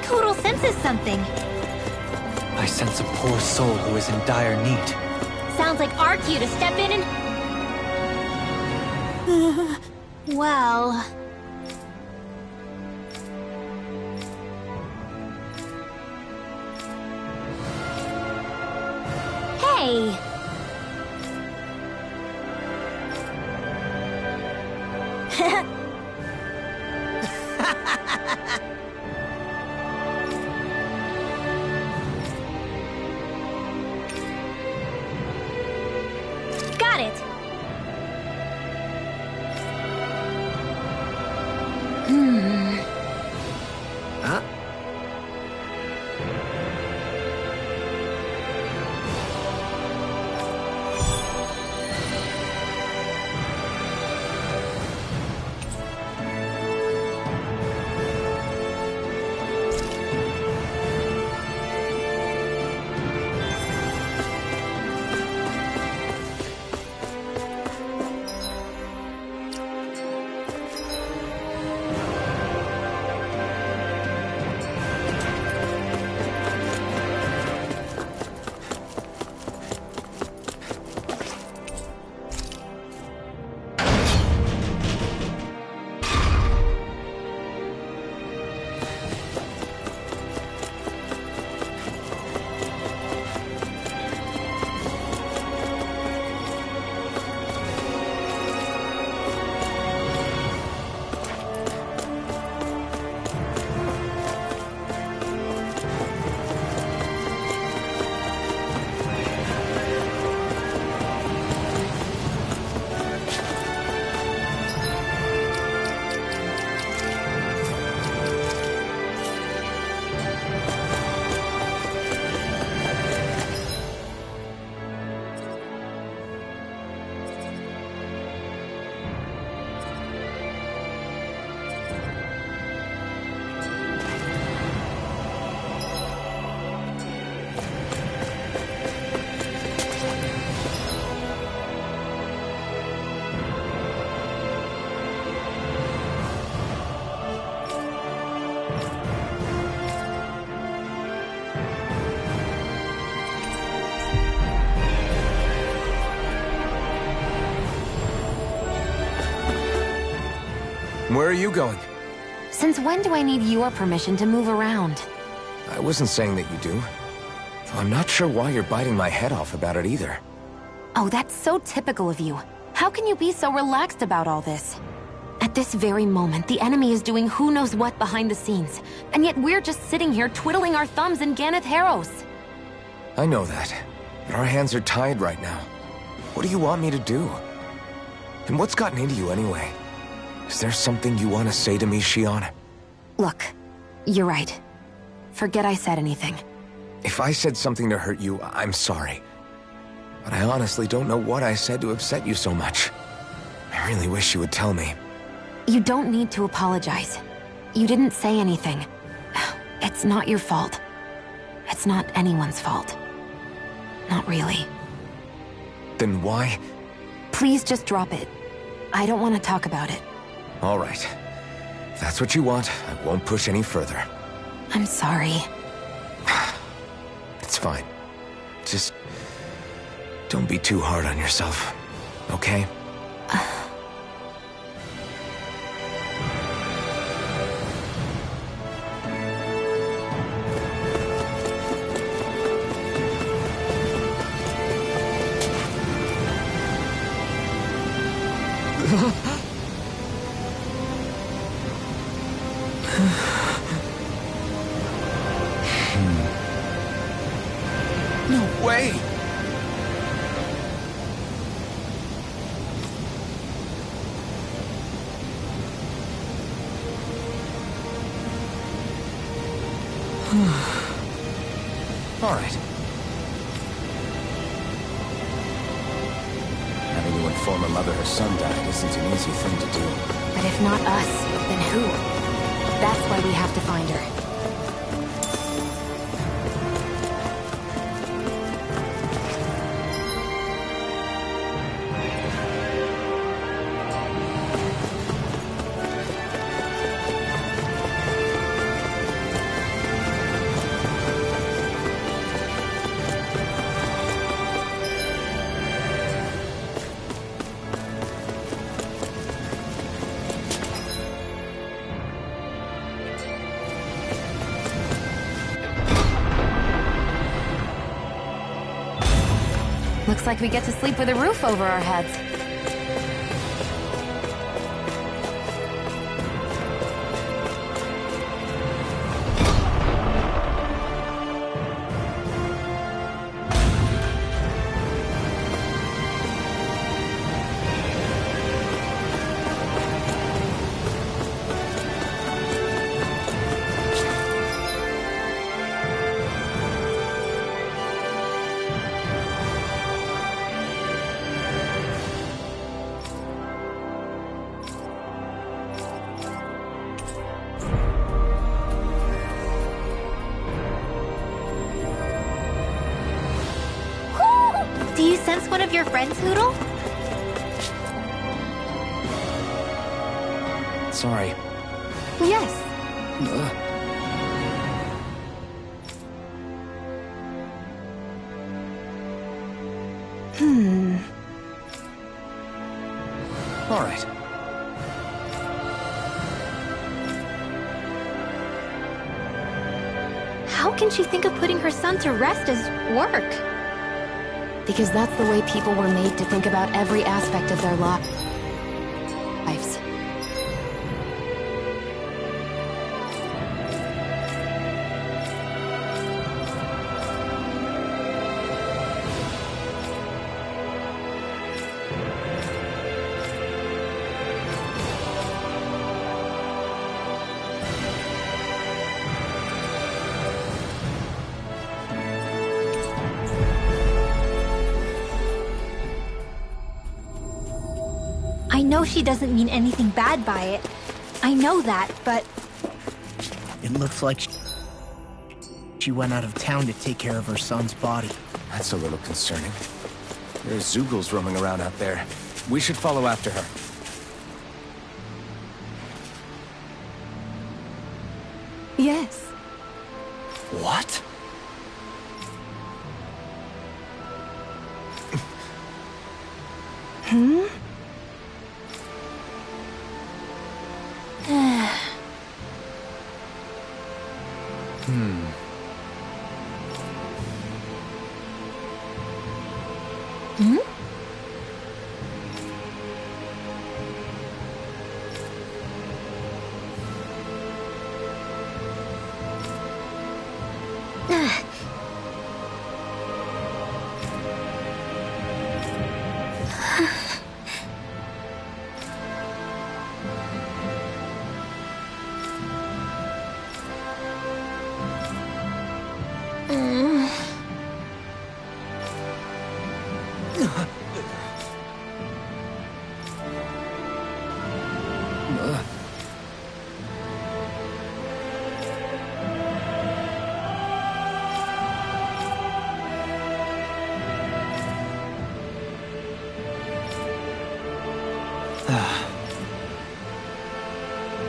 Total senses something. I sense a poor soul who is in dire need. Sounds like our cue to step in and... well... Hey! Got it! Huh? Where are you going? Since when do I need your permission to move around? I wasn't saying that you do. I'm not sure why you're biting my head off about it either. Oh, that's so typical of you. How can you be so relaxed about all this? At this very moment, the enemy is doing who knows what behind the scenes, and yet we're just sitting here twiddling our thumbs in Ganeth Harros. I know that, but our hands are tied right now. What do you want me to do? And what's gotten into you anyway? Is there something you want to say to me, Shion? Look, you're right. Forget I said anything. If I said something to hurt you, I'm sorry. But I honestly don't know what I said to upset you so much. I really wish you would tell me. You don't need to apologize. You didn't say anything. It's not your fault. It's not anyone's fault. Not really. Then why? Please just drop it. I don't want to talk about it. All right. If that's what you want, I won't push any further. I'm sorry. It's fine. Just don't be too hard on yourself, okay? No way! All right. Having to inform a mother her son died isn't an easy thing to do. But if not us, then who? That's why we have to find her. Looks like we get to sleep with a roof over our heads. Do you sense one of your friends, Hoodle? Sorry. Yes. All right. How can she think of putting her son to rest as work? Because that's the way people were made to think about every aspect of their lives. I know she doesn't mean anything bad by it. I know that, but... It looks like she went out of town to take care of her son's body. That's a little concerning. There's Zoogles roaming around out there. We should follow after her. Yes. What?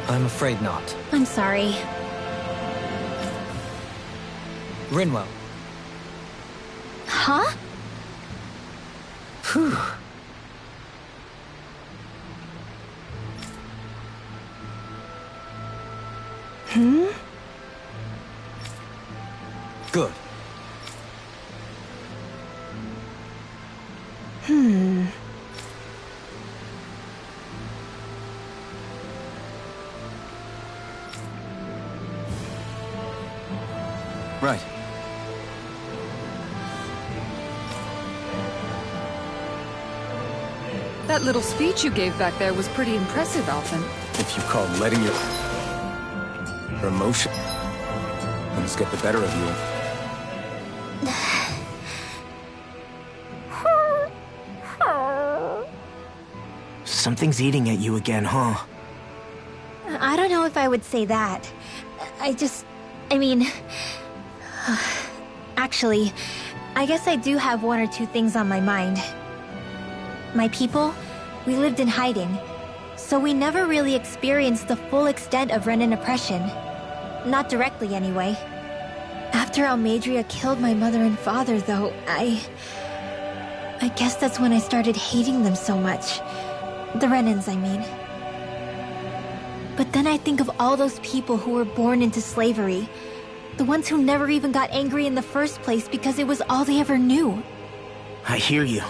I'm afraid not. I'm sorry. Rinwell. Huh? Phew. Good. Right. That little speech you gave back there was pretty impressive, Alphen. If you call letting your emotions get the better of you. Something's eating at you again, huh? I don't know if I would say that. I mean... Actually, I guess I do have one or two things on my mind. My people, we lived in hiding, so we never really experienced the full extent of Renan oppression. Not directly, anyway. After Almadria killed my mother and father, though, I guess that's when I started hating them so much. The Renans, I mean. But then I think of all those people who were born into slavery. The ones who never even got angry in the first place because it was all they ever knew. I hear you.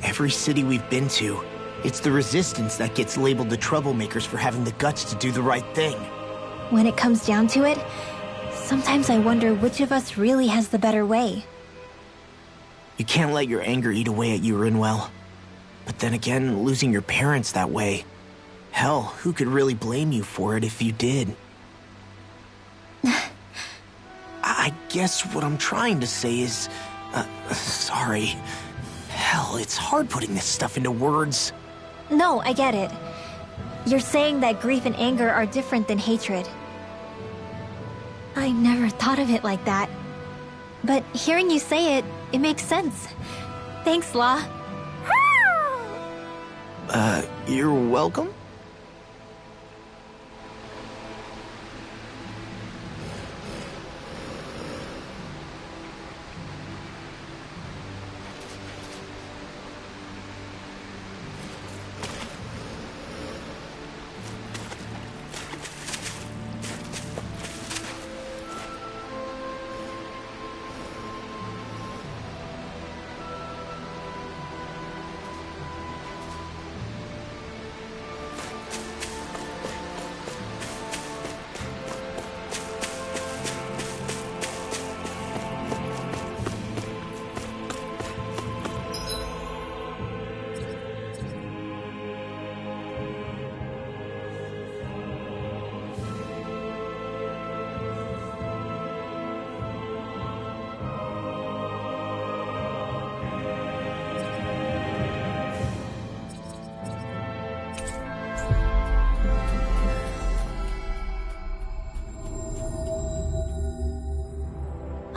Every city we've been to, it's the Resistance that gets labeled the troublemakers for having the guts to do the right thing. When it comes down to it, sometimes I wonder which of us really has the better way. You can't let your anger eat away at you, Rinwell. But then again, losing your parents that way... Hell, who could really blame you for it if you did? I guess what I'm trying to say is... sorry. Hell, it's hard putting this stuff into words. No, I get it. You're saying that grief and anger are different than hatred. I never thought of it like that. But hearing you say it, it makes sense. Thanks, Law. You're welcome?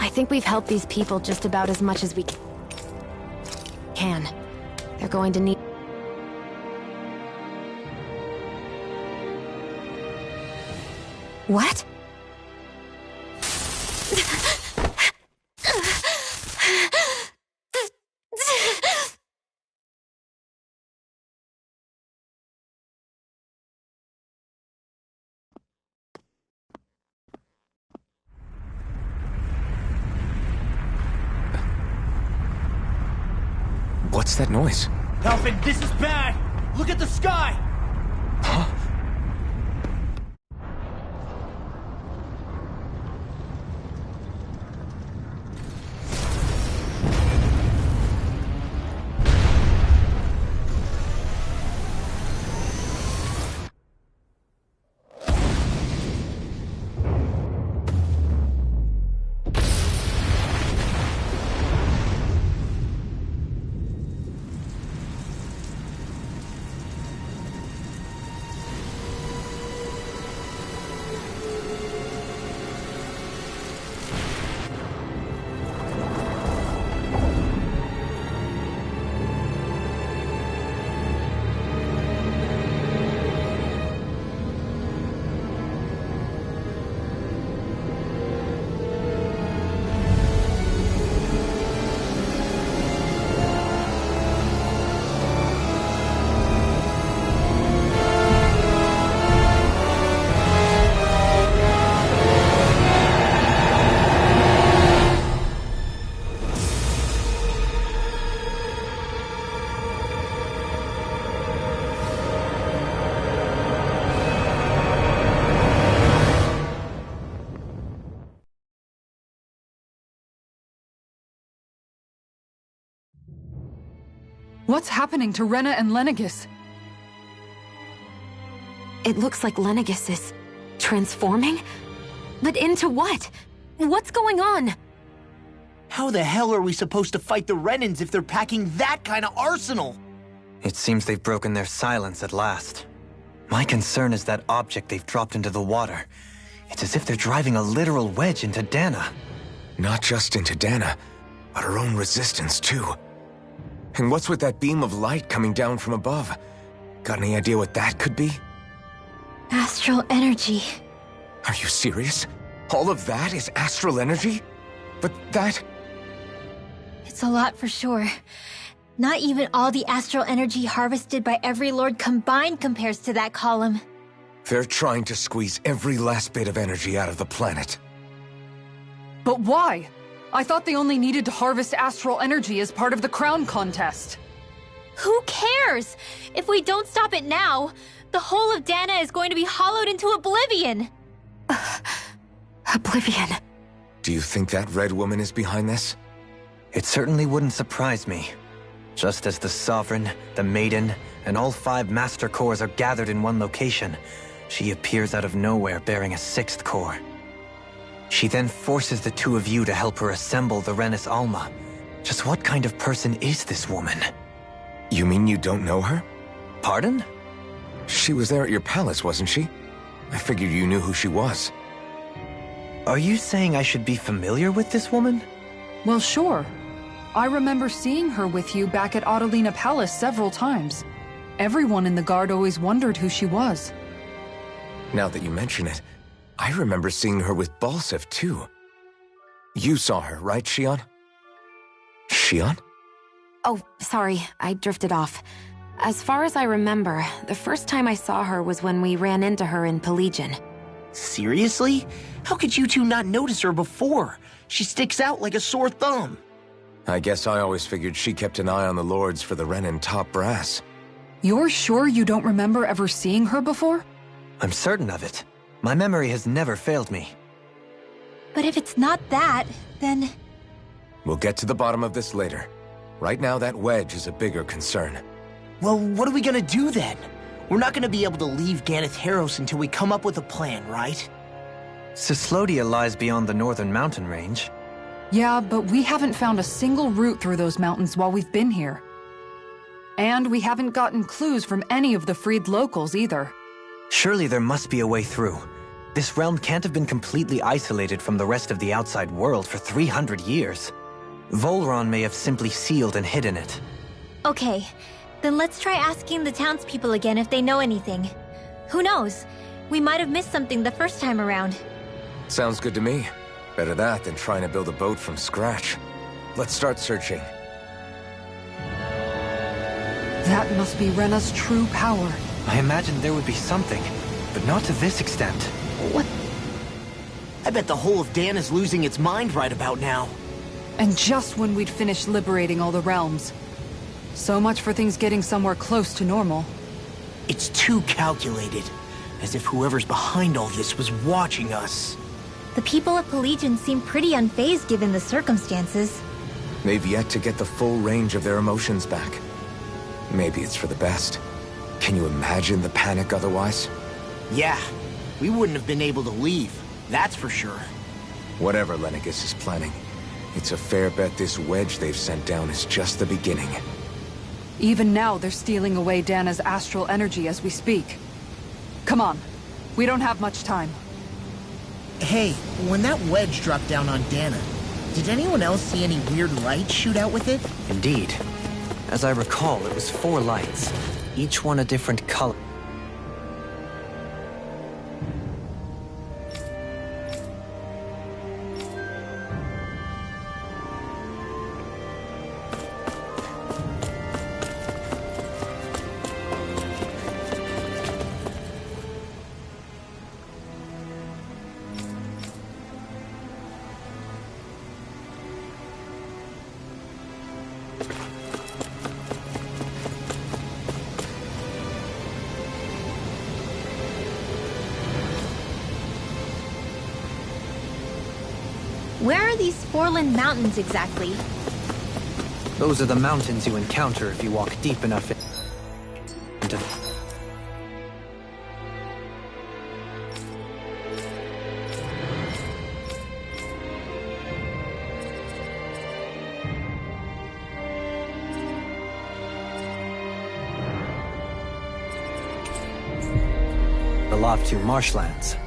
I think we've helped these people just about as much as we can. They're going to need... What? What's that noise? Alfred, this is bad! Look at the sky! Huh? What's happening to Rena and Lenegis? It looks like Lenegis is... transforming? But into what? What's going on? How the hell are we supposed to fight the Renans if they're packing that kind of arsenal? It seems they've broken their silence at last. My concern is that object they've dropped into the water. It's as if they're driving a literal wedge into Dana. Not just into Dana, but our own resistance, too. And what's with that beam of light coming down from above? Got any idea what that could be? Astral energy. Are you serious? All of that is astral energy? But that... It's a lot for sure. Not even all the astral energy harvested by every lord combined compares to that column. They're trying to squeeze every last bit of energy out of the planet. But why? I thought they only needed to harvest astral energy as part of the crown contest. Who cares? If we don't stop it now, the whole of Dana is going to be hollowed into oblivion. Oblivion. Do you think that red woman is behind this? It certainly wouldn't surprise me. Just as the Sovereign, the Maiden, and all 5 Master Cores are gathered in one location, she appears out of nowhere bearing a 6th core. She then forces the 2 of you to help her assemble the Renis Alma. Just what kind of person is this woman? You mean you don't know her? Pardon? She was there at your palace, wasn't she? I figured you knew who she was. Are you saying I should be familiar with this woman? Well, sure. I remember seeing her with you back at Adelina Palace several times. Everyone in the guard always wondered who she was. Now that you mention it, I remember seeing her with Balsif, too. You saw her, right, Shion? Shion? Oh, sorry, I drifted off. As far as I remember, the first time I saw her was when we ran into her in Pelagian. Seriously? How could you two not notice her before? She sticks out like a sore thumb. I guess I always figured she kept an eye on the lords for the Renin top brass. You're sure you don't remember ever seeing her before? I'm certain of it. My memory has never failed me. But if it's not that, then... We'll get to the bottom of this later. Right now, that wedge is a bigger concern. Well, what are we gonna do then? We're not gonna be able to leave Ganath Haros until we come up with a plan, right? Cyslodia lies beyond the northern mountain range. Yeah, but we haven't found a single route through those mountains while we've been here. And we haven't gotten clues from any of the freed locals either. Surely there must be a way through. This realm can't have been completely isolated from the rest of the outside world for 300 years. Volron may have simply sealed and hidden it. Okay, then let's try asking the townspeople again if they know anything. Who knows? We might have missed something the first time around. Sounds good to me. Better that than trying to build a boat from scratch. Let's start searching. That must be Rena's true power. I imagined there would be something, but not to this extent. What? I bet the whole of Dan is losing its mind right about now. And just when we'd finished liberating all the realms. So much for things getting somewhere close to normal. It's too calculated. As if whoever's behind all this was watching us. The people of Pelagian seem pretty unfazed given the circumstances. They've yet to get the full range of their emotions back. Maybe it's for the best. Can you imagine the panic otherwise? Yeah, we wouldn't have been able to leave, that's for sure. Whatever Lennigus is planning, it's a fair bet this wedge they've sent down is just the beginning. Even now, they're stealing away Dana's astral energy as we speak. Come on, we don't have much time. Hey, when that wedge dropped down on Dana, did anyone else see any weird lights shoot out with it? Indeed. As I recall, it was 4 lights, each one a different color. Where are these Forland Mountains exactly? Those are the mountains you encounter if you walk deep enough into... the Lavtu marshlands.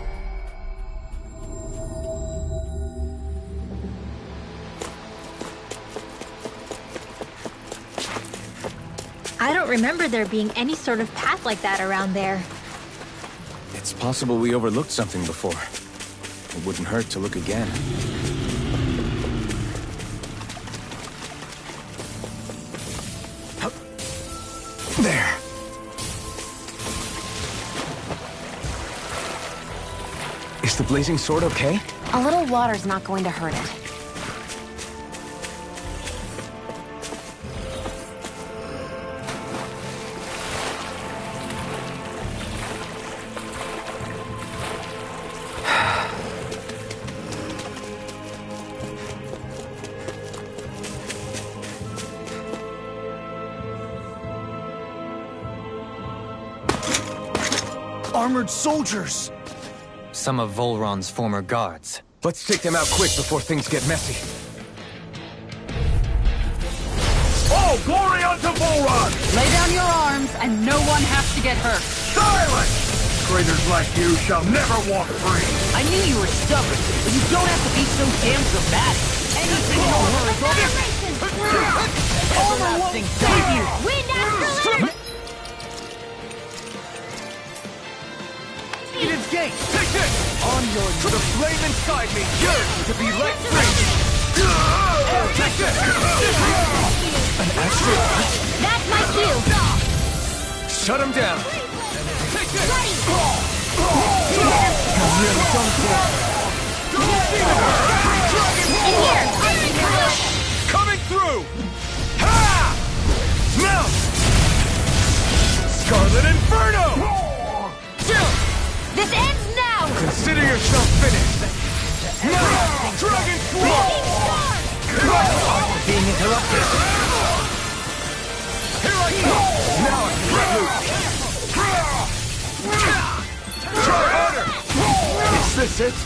I don't remember there being any sort of path like that around there. It's possible we overlooked something before. It wouldn't hurt to look again. There. Is the blazing sword okay? A little water's not going to hurt it. armored soldiers! Some of Volron's former guards. Let's take them out quick before things get messy. All glory unto Volron! Lay down your arms, and no one has to get hurt. Silence! Traitors like you shall never walk free! I knew you were stubborn, but you don't have to be so damn dramatic. Anything in the world everlasting save you! Wind after Leonard! Eden's Gate! Take this! On your knees! The flame inside me yearns to be let free! Take this! An astral arch? That's my cue! Shut him down! Take this! In here! Coming through! Ha! Now! Scarlet Inferno! This ends now! Consider yourself finished! Now! Dragon Claw! Being interrupted. Here I come! Now I can let loose! Try harder! Is this it?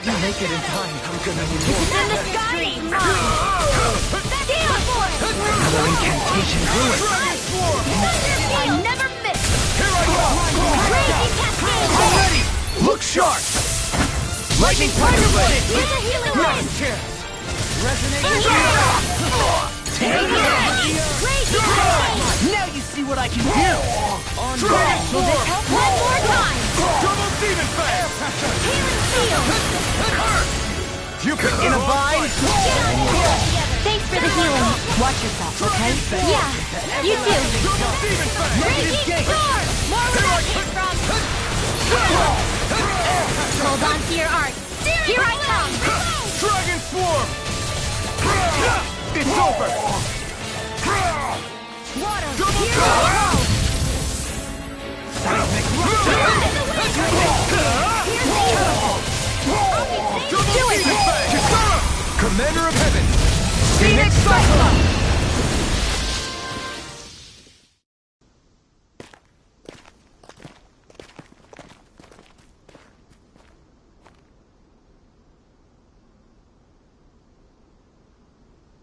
You make it in time. I'm gonna need more. In the sky! Steal for it! Another incantation grew it. I never miss! Here I go! Crazy cascade! I'm ready! Look sharp! Lightning Thunder Blade! Here's a healing Not a wind! chance! Crazy cascade! Now you see what I can do! Transform! One more time! Double Demon Fang! Healing field! You can in a bind! Thanks for the healing. Watch yourself, okay? Yeah, you too. Double Demon Fang! Raging storm! More where that came from! Hold on to your art. Here I come! Dragon Swarm! It's over! Water! Double Here I go! Do it! Commander of Heaven! Phoenix Cyclone!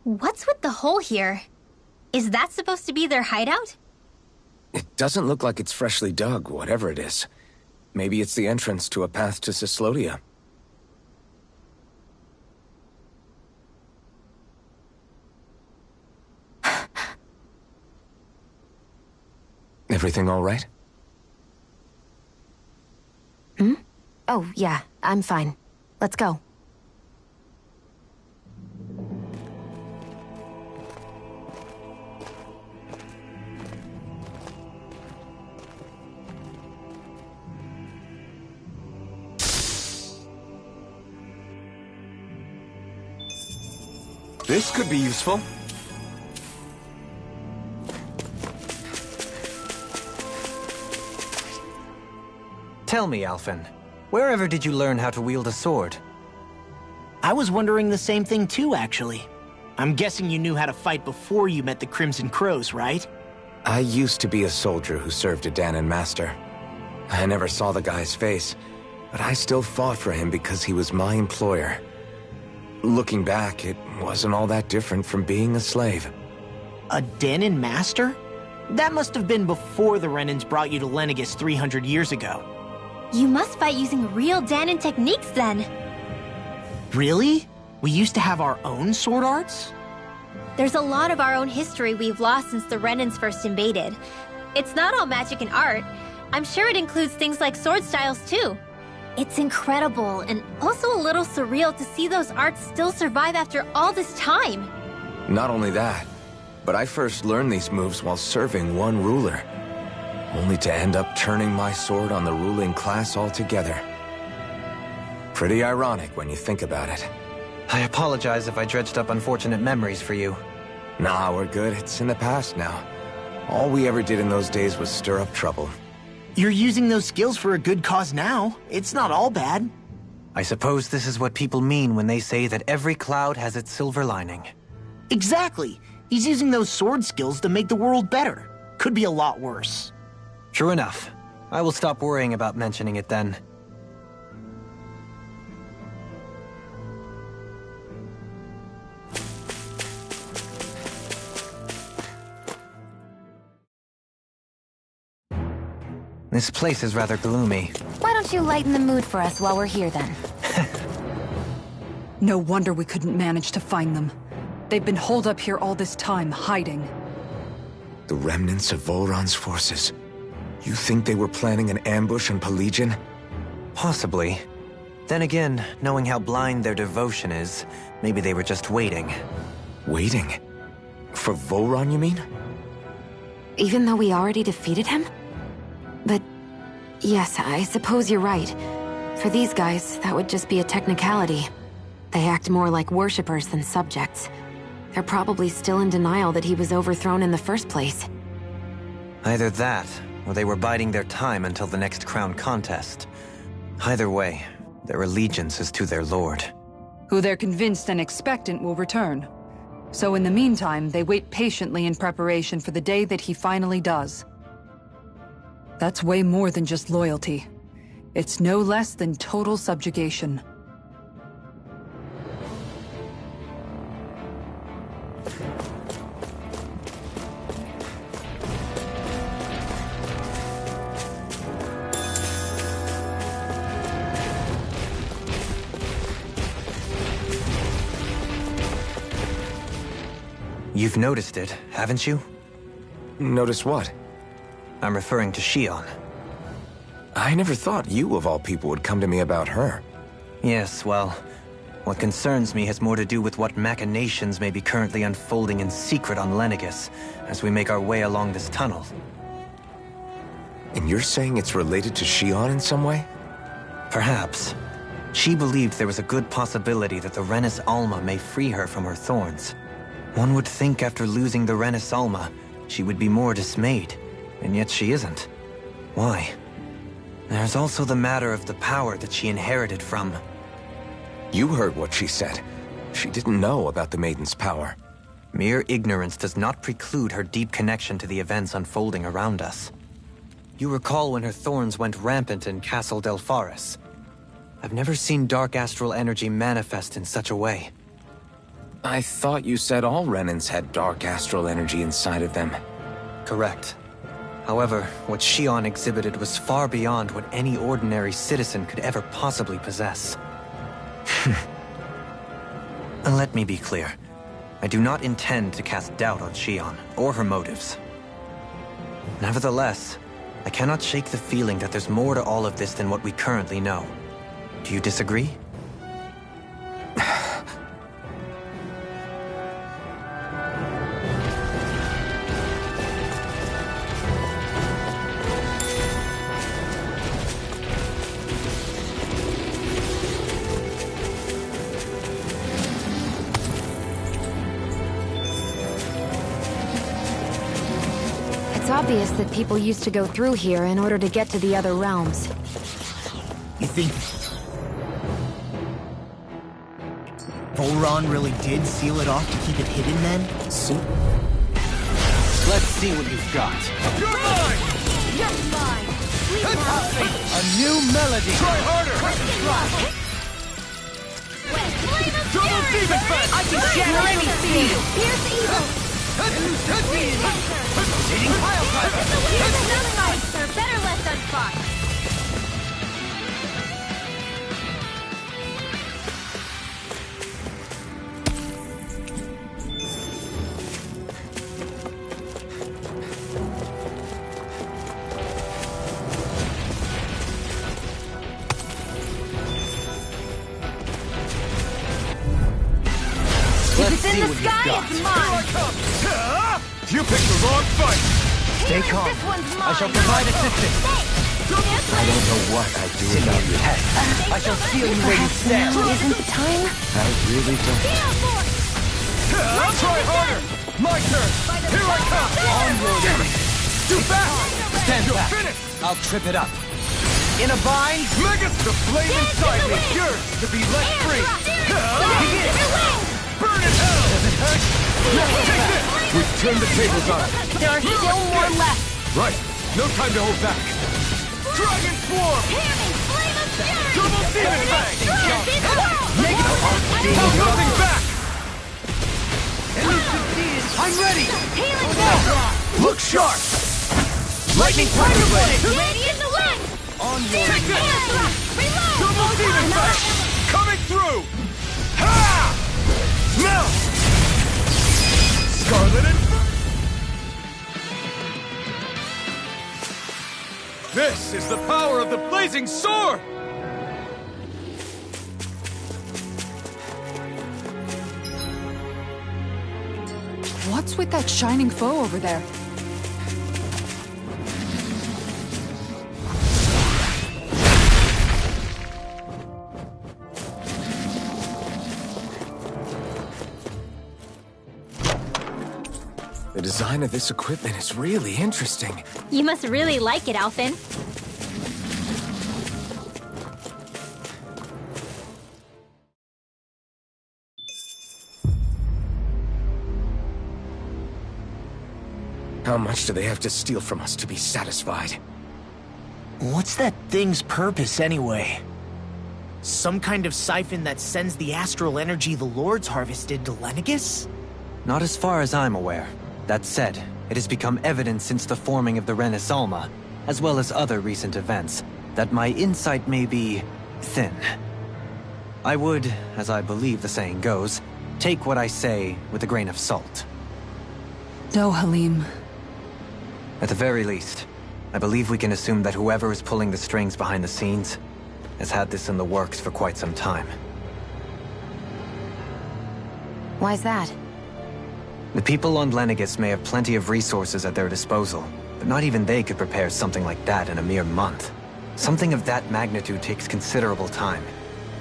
What's with the hole here? Is that supposed to be their hideout? It doesn't look like it's freshly dug, whatever it is. Maybe it's the entrance to a path to Cyslodia. Everything all right? Oh, yeah, I'm fine. Let's go. This could be useful. Tell me, Alphen, wherever did you learn how to wield a sword? I was wondering the same thing too, actually. I'm guessing you knew how to fight before you met the Crimson Crows, right? I used to be a soldier who served a Dahnan master. I never saw the guy's face, but I still fought for him because he was my employer. Looking back, it wasn't all that different from being a slave. A Dahnan master? That must have been before the Renans brought you to Lenegis 300 years ago. You must fight using real Dahnan techniques then. Really? We used to have our own sword arts? There's a lot of our own history we've lost since the Renans first invaded. It's not all magic and art. I'm sure it includes things like sword styles too. It's incredible and also a little surreal to see those arts still survive after all this time. Not only that, but I first learned these moves while serving one ruler, only to end up turning my sword on the ruling class altogether. Pretty ironic when you think about it. I apologize if I dredged up unfortunate memories for you. Nah, we're good. It's in the past now. All we ever did in those days was stir up trouble. You're using those skills for a good cause now. It's not all bad. I suppose this is what people mean when they say that every cloud has its silver lining. Exactly. He's using those sword skills to make the world better. Could be a lot worse. True enough. I will stop worrying about mentioning it then. This place is rather gloomy. Why don't you lighten the mood for us while we're here then? No wonder we couldn't manage to find them. They've been holed up here all this time, hiding. The remnants of Volron's forces. You think they were planning an ambush on Pelegion? Possibly. Then again, knowing how blind their devotion is, maybe they were just waiting. Waiting? For Volron, you mean? Even though we already defeated him? But yes, I suppose you're right. For these guys, that would just be a technicality. They act more like worshippers than subjects. They're probably still in denial that he was overthrown in the first place. Either that, or they were biding their time until the next crown contest. Either way, their allegiance is to their lord. Who they're convinced and expectant will return. So in the meantime, they wait patiently in preparation for the day that he finally does. That's way more than just loyalty. It's no less than total subjugation. You've noticed it, haven't you? Notice what? I'm referring to Shion. I never thought you, of all people, would come to me about her. Yes, well, what concerns me has more to do with what machinations may be currently unfolding in secret on Lenegis as we make our way along this tunnel. And you're saying it's related to Shion in some way? Perhaps. She believed there was a good possibility that the Renis Alma may free her from her thorns. One would think after losing the Renis Alma, she would be more dismayed, and yet she isn't. Why? There's also the matter of the power that she inherited from... You heard what she said. She didn't know about the Maiden's power. Mere ignorance does not preclude her deep connection to the events unfolding around us. You recall when her thorns went rampant in Castle Delpharis. I've never seen dark astral energy manifest in such a way. I thought you said all Renans had dark astral energy inside of them. Correct. However, what Shion exhibited was far beyond what any ordinary citizen could ever possibly possess. And let me be clear. I do not intend to cast doubt on Shion, or her motives. Nevertheless, I cannot shake the feeling that there's more to all of this than what we currently know. Do you disagree? It's obvious that people used to go through here in order to get to the other realms. You think Volron really did seal it off to keep it hidden then? Let's see what you've got. You're mine! You're mine! A new melody! Try harder! Double demon fest! I can shatter anything! Pierce evil! Eating pile driver! Sir, better left unfought. Let's It's in see the what sky, you've got. it's mine! You picked the wrong fight! Stay calm. This one's mine! I shall provide assistance. I don't know what I'd do without you. I shall seal you where you stand. Isn't the time? I really don't. Try harder! My turn! Here I come! On your way! Too fast! Stand You're back. finished! I'll trip it up. In a bind, Megas! The flame inside me yearns to be let free! Begin! Burn in hell! Does it hurt? Take this! We've turned the tables on it. There are still more left. Right. No time to hold back. Dragon Swarm! Double Demon Fang! Hold nothing back! I'm ready! Look sharp! Lightning Tiger Blade! On your take this! Double Demon Fang! Coming through! Ha! Now! Scarlet and... This is the power of the blazing sword! What's with that shining foe over there? The design of this equipment is really interesting. You must really like it, Alphen. How much do they have to steal from us to be satisfied? What's that thing's purpose anyway? Some kind of siphon that sends the astral energy the Lords harvested to Lenegis? Not as far as I'm aware. That said, it has become evident since the forming of the Renaissance, as well as other recent events, that my insight may be thin. I would, as I believe the saying goes, take what I say with a grain of salt. No, Halim. At the very least, I believe we can assume that whoever is pulling the strings behind the scenes has had this in the works for quite some time. Why's that? The people on Lenegis may have plenty of resources at their disposal, but not even they could prepare something like that in a mere month. Something of that magnitude takes considerable time,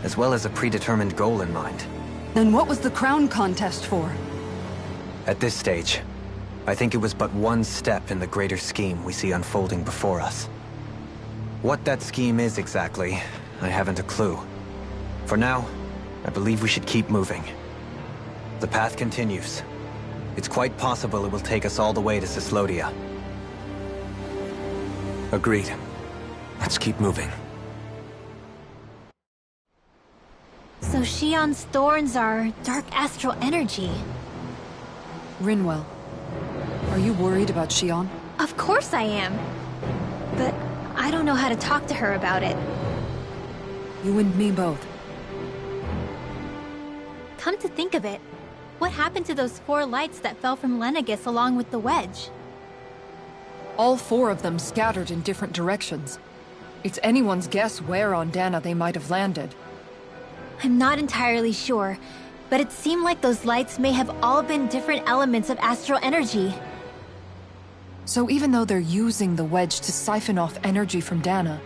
as well as a predetermined goal in mind. Then what was the crown contest for? At this stage, I think it was but one step in the greater scheme we see unfolding before us. What that scheme is exactly, I haven't a clue. For now, I believe we should keep moving. The path continues. It's quite possible it will take us all the way to Cyslodia. Agreed. Let's keep moving. So Shion's thorns are dark astral energy. Rinwell, are you worried about Shion? Of course I am. But I don't know how to talk to her about it. You and me both. Come to think of it, what happened to those 4 lights that fell from Lenegis along with the wedge? All 4 of them scattered in different directions. It's anyone's guess where on Dana they might have landed. I'm not entirely sure, but it seemed like those lights may have all been different elements of astral energy. So even though they're using the wedge to siphon off energy from Dana,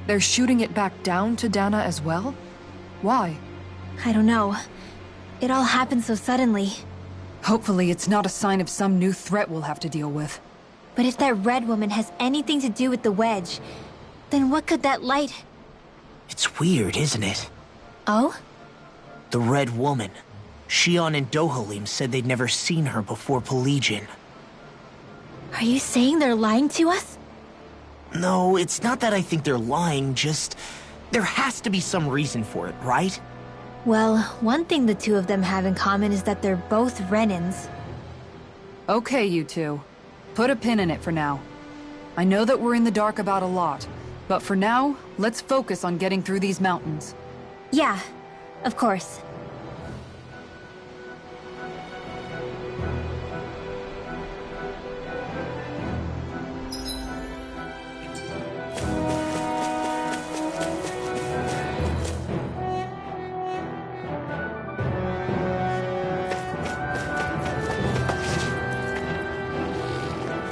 they're shooting it back down to Dana as well? Why? I don't know. It all happened so suddenly. Hopefully it's not a sign of some new threat we'll have to deal with. But if that red woman has anything to do with the wedge, then what could that light... It's weird, isn't it? Oh? The Red Woman. Shion and Dohalim said they'd never seen her before Pelegion. Are you saying they're lying to us? No, it's not that I think they're lying, just... there has to be some reason for it, right? Well, one thing the two of them have in common is that they're both Renans. Okay, you two. Put a pin in it for now. I know that we're in the dark about a lot, but for now, let's focus on getting through these mountains. Yeah, of course.